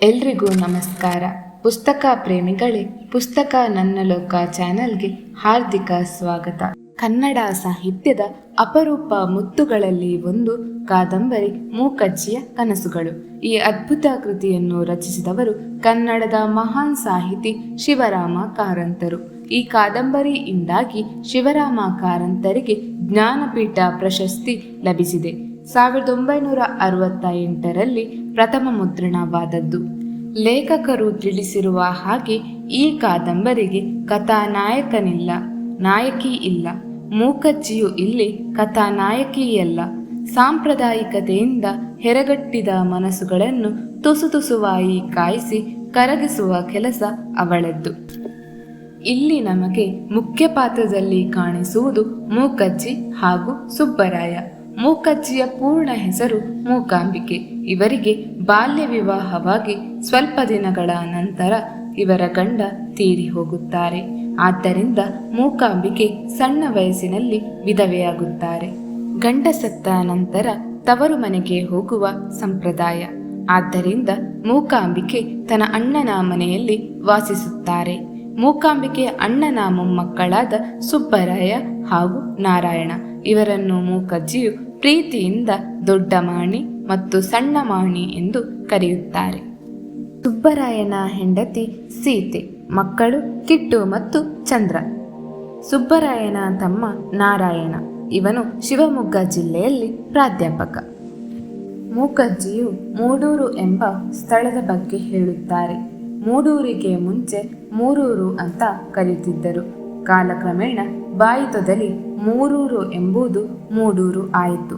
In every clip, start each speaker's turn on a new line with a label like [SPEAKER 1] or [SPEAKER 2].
[SPEAKER 1] ಎಲ್ರಿಗೂ ನಮಸ್ಕಾರ. ಪುಸ್ತಕ ಪ್ರೇಮಿಗಳೇ, ಪುಸ್ತಕ ನನ್ನ ಲೋಕ ಚಾನೆಲ್ಗೆ ಹಾರ್ದಿಕ ಸ್ವಾಗತ. ಕನ್ನಡ ಸಾಹಿತ್ಯದ ಅಪರೂಪ ಮುತ್ತುಗಳಲ್ಲಿ ಒಂದು ಕಾದಂಬರಿ ಮೂಕಜ್ಜಿಯ ಕನಸುಗಳು. ಈ ಅದ್ಭುತ ಕೃತಿಯನ್ನು ರಚಿಸಿದವರು ಕನ್ನಡದ ಮಹಾನ್ ಸಾಹಿತಿ ಶಿವರಾಮ ಕಾರಂತರು. ಈ ಕಾದಂಬರಿಯಿಂದಾಗಿ ಶಿವರಾಮ ಕಾರಂತರಿಗೆ ಜ್ಞಾನಪೀಠ ಪ್ರಶಸ್ತಿ ಲಭಿಸಿದೆ. 1968ರಲ್ಲಿ ಪ್ರಥಮ ಮುದ್ರಣವಾದದ್ದು. ಲೇಖಕರು ತಿಳಿಸಿರುವ ಹಾಗೆ ಈ ಕಾದಂಬರಿಗೆ ಕಥಾನಾಯಕನಿಲ್ಲ, ನಾಯಕಿ ಇಲ್ಲ. ಮೂಕಜ್ಜಿಯು ಇಲ್ಲಿ ಕಥಾನಾಯಕಿಯಲ್ಲ. ಸಾಂಪ್ರದಾಯಿಕತೆಯಿಂದ ಹೆರಗಟ್ಟಿದ ಮನಸ್ಸುಗಳನ್ನು ತುಸುತುಸುವಾಗಿ ಕಾಯಿಸಿ ಕರಗಿಸುವ ಕೆಲಸ ಅವಳದ್ದು. ಇಲ್ಲಿ ನಮಗೆ ಮುಖ್ಯ ಪಾತ್ರದಲ್ಲಿ ಕಾಣಿಸುವುದು ಮೂಕಜ್ಜಿ ಹಾಗೂ ಸುಬ್ಬರಾಯ. ಮೂಕಜ್ಜಿಯ ಪೂರ್ಣ ಹೆಸರು ಮೂಕಾಂಬಿಕೆ. ಇವರಿಗೆ ಬಾಲ್ಯ ವಿವಾಹವಾಗಿ ಸ್ವಲ್ಪ ದಿನಗಳ ನಂತರ ಇವರ ಗಂಡ ತೀರಿ ಹೋಗುತ್ತಾರೆ. ಆದ್ದರಿಂದ ಮೂಕಾಂಬಿಕೆ ಸಣ್ಣ ವಯಸ್ಸಿನಲ್ಲಿ ವಿಧವೆಯಾಗುತ್ತಾರೆ. ಗಂಡ ಸತ್ತ ನಂತರ ತವರು ಮನೆಗೆ ಹೋಗುವ ಸಂಪ್ರದಾಯ. ಆದ್ದರಿಂದ ಮೂಕಾಂಬಿಕೆ ತನ್ನ ಅಣ್ಣನ ಮನೆಯಲ್ಲಿ ವಾಸಿಸುತ್ತಾರೆ. ಮೂಕಾಂಬಿಕೆಯ ಅಣ್ಣನ ಮೊಮ್ಮಕ್ಕಳಾದ ಸುಬ್ಬರಾಯ ಹಾಗೂ ನಾರಾಯಣ ಇವರನ್ನು ಮೂಕಜ್ಜಿಯು ಪ್ರೀತಿಯಿಂದ ದೊಡ್ಡ ಮಾಣಿ ಮತ್ತು ಸಣ್ಣ ಮಾಣಿ ಎಂದು ಕರೆಯುತ್ತಾರೆ. ಸುಬ್ಬರಾಯನ ಹೆಂಡತಿ ಸೀತೆ, ಮಕ್ಕಳು ಕಿಟ್ಟು ಮತ್ತು ಚಂದ್ರ. ಸುಬ್ಬರಾಯನ ತಮ್ಮ ನಾರಾಯಣ, ಇವನು ಶಿವಮೊಗ್ಗ ಜಿಲ್ಲೆಯಲ್ಲಿ ಪ್ರಾಧ್ಯಾಪಕ. ಮೂಕಜ್ಜಿಯು ಮೂಡೂರು ಎಂಬ ಸ್ಥಳದ ಬಗ್ಗೆ ಹೇಳುತ್ತಾರೆ. ಮೂಡೂರಿಗೆ ಮುಂಚೆ ಮೂರೂರು ಅಂತ ಕರೆಯುತ್ತಿದ್ದರು. ಕಾಲಕ್ರಮೇಣ ಬಾಯಿ ತೊದಲಿ ಮೂರೂರು ಎಂಬುದು ಮೂಡೂರು ಆಯಿತು.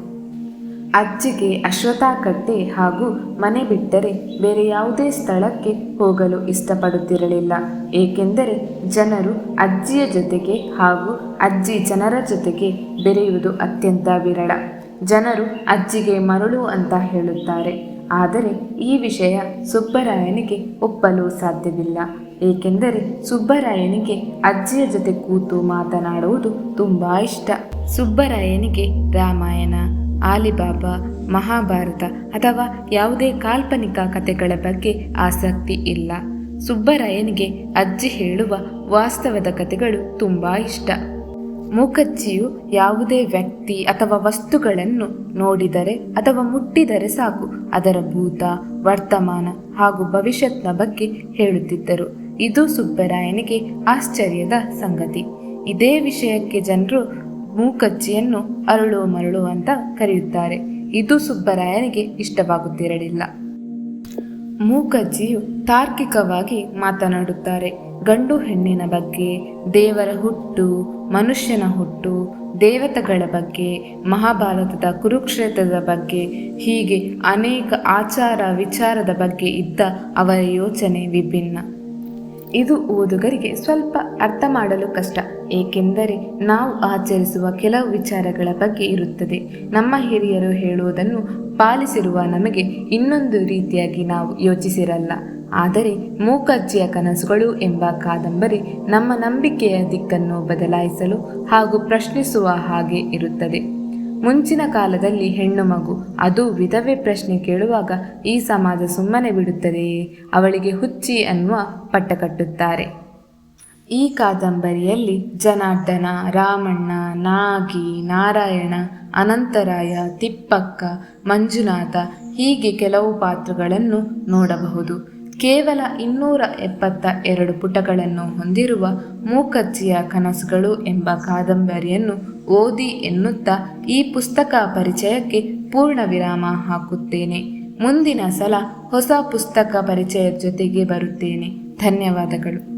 [SPEAKER 1] ಅಜ್ಜಿಗೆ ಅಶ್ವತ್ಥಕಟ್ಟೆ ಹಾಗೂ ಮನೆ ಬಿಟ್ಟರೆ ಬೇರೆ ಯಾವುದೇ ಸ್ಥಳಕ್ಕೆ ಹೋಗಲು ಇಷ್ಟಪಡುತ್ತಿರಲಿಲ್ಲ. ಏಕೆಂದರೆ ಜನರು ಅಜ್ಜಿಯ ಜೊತೆಗೆ ಹಾಗೂ ಅಜ್ಜಿ ಜನರ ಜೊತೆಗೆ ಬೆರೆಯುವುದು ಅತ್ಯಂತ ವಿರಳ. ಜನರು ಅಜ್ಜಿಗೆ ಮರಳು ಅಂತ ಹೇಳುತ್ತಾರೆ. ಆದರೆ ಈ ವಿಷಯ ಸುಬ್ಬರಾಯನಿಗೆ ಒಪ್ಪಲು ಸಾಧ್ಯವಿಲ್ಲ. ಏಕೆಂದರೆ ಸುಬ್ಬರಾಯನಿಗೆ ಅಜ್ಜಿಯ ಜೊತೆ ಕೂತು ಮಾತನಾಡುವುದು ತುಂಬ ಇಷ್ಟ. ಸುಬ್ಬರಾಯನಿಗೆ ರಾಮಾಯಣ, ಆಲಿಬಾಬಾ, ಮಹಾಭಾರತ ಅಥವಾ ಯಾವುದೇ ಕಾಲ್ಪನಿಕ ಕಥೆಗಳ ಬಗ್ಗೆ ಆಸಕ್ತಿ ಇಲ್ಲ. ಸುಬ್ಬರಾಯನಿಗೆ ಅಜ್ಜಿ ಹೇಳುವ ವಾಸ್ತವದ ಕಥೆಗಳು ತುಂಬ ಇಷ್ಟ. ಮೂಕಜ್ಜಿಯು ಯಾವುದೇ ವ್ಯಕ್ತಿ ಅಥವಾ ವಸ್ತುಗಳನ್ನು ನೋಡಿದರೆ ಅಥವಾ ಮುಟ್ಟಿದರೆ ಸಾಕು ಅದರ ಭೂತ, ವರ್ತಮಾನ ಹಾಗೂ ಭವಿಷ್ಯತ್ನ ಬಗ್ಗೆ ಹೇಳುತ್ತಿದ್ದರು. ಇದು ಸುಬ್ಬರಾಯನಿಗೆ ಆಶ್ಚರ್ಯದ ಸಂಗತಿ. ಇದೇ ವಿಷಯಕ್ಕೆ ಜನರು ಮೂಕಜ್ಜಿಯನ್ನು ಅರಳು ಮರಳು ಅಂತ ಕರೆಯುತ್ತಾರೆ. ಇದು ಸುಬ್ಬರಾಯನಿಗೆ ಇಷ್ಟವಾಗುತ್ತಿರಲಿಲ್ಲ. ಮೂಕಜ್ಜಿಯು ತಾರ್ಕಿಕವಾಗಿ ಮಾತನಾಡುತ್ತಾರೆ. ಗಂಡು ಹೆಣ್ಣಿನ ಬಗ್ಗೆ, ದೇವರ ಹುಟ್ಟು, ಮನುಷ್ಯನ ಹುಟ್ಟು, ದೇವತೆಗಳ ಬಗ್ಗೆ, ಮಹಾಭಾರತದ ಕುರುಕ್ಷೇತ್ರದ ಬಗ್ಗೆ, ಹೀಗೆ ಅನೇಕ ಆಚಾರ ವಿಚಾರದ ಬಗ್ಗೆ ಇದ್ದ ಅವರ ಯೋಚನೆ ವಿಭಿನ್ನ. ಇದು ಓದುಗರಿಗೆ ಸ್ವಲ್ಪ ಅರ್ಥ ಮಾಡಲು ಕಷ್ಟ. ಏಕೆಂದರೆ ನಾವು ಆಚರಿಸುವ ಕೆಲವು ವಿಚಾರಗಳ ಬಗ್ಗೆ ಇರುತ್ತದೆ. ನಮ್ಮ ಹಿರಿಯರು ಹೇಳುವುದನ್ನು ಪಾಲಿಸಿರುವ ನಮಗೆ ಇನ್ನೊಂದು ರೀತಿಯಾಗಿ ನಾವು ಯೋಚಿಸಿರಲ್ಲ. ಆದರೆ ಮೂಕಜ್ಜಿಯ ಕನಸುಗಳು ಎಂಬ ಕಾದಂಬರಿ ನಮ್ಮ ನಂಬಿಕೆಯ ದಿಕ್ಕನ್ನು ಬದಲಾಯಿಸಲು ಹಾಗೂ ಪ್ರಶ್ನಿಸುವ ಹಾಗೆ ಇರುತ್ತದೆ. ಮುಂಚಿನ ಕಾಲದಲ್ಲಿ ಹೆಣ್ಣು ಮಗು, ಅದು ವಿಧವೆ ಪ್ರಶ್ನೆ ಕೇಳುವಾಗ ಈ ಸಮಾಜ ಸುಮ್ಮನೆ ಬಿಡುತ್ತದೆಯೇ, ಅವಳಿಗೆ ಹುಚ್ಚಿ ಅನ್ನುವ ಪಟ್ಟ ಕಟ್ಟುತ್ತಾರೆ. ಈ ಕಾದಂಬರಿಯಲ್ಲಿ ಜನಾರ್ದನ, ರಾಮಣ್ಣ, ನಾಗಿ, ನಾರಾಯಣ, ಅನಂತರಾಯ, ತಿಪ್ಪಕ್ಕ, ಮಂಜುನಾಥ ಹೀಗೆ ಕೆಲವು ಪಾತ್ರಗಳನ್ನು ನೋಡಬಹುದು. ಕೇವಲ 272 ಪುಟಗಳನ್ನು ಹೊಂದಿರುವ ಮೂಕಜ್ಜಿಯ ಕನಸುಗಳು ಎಂಬ ಕಾದಂಬರಿಯನ್ನು ಓದಿ ಎನ್ನುತ್ತಾ ಈ ಪುಸ್ತಕ ಪರಿಚಯಕ್ಕೆ ಪೂರ್ಣ ವಿರಾಮ ಹಾಕುತ್ತೇನೆ. ಮುಂದಿನ ಸಲ ಹೊಸ ಪುಸ್ತಕ ಪರಿಚಯದ ಜೊತೆಗೆ ಬರುತ್ತೇನೆ. ಧನ್ಯವಾದಗಳು.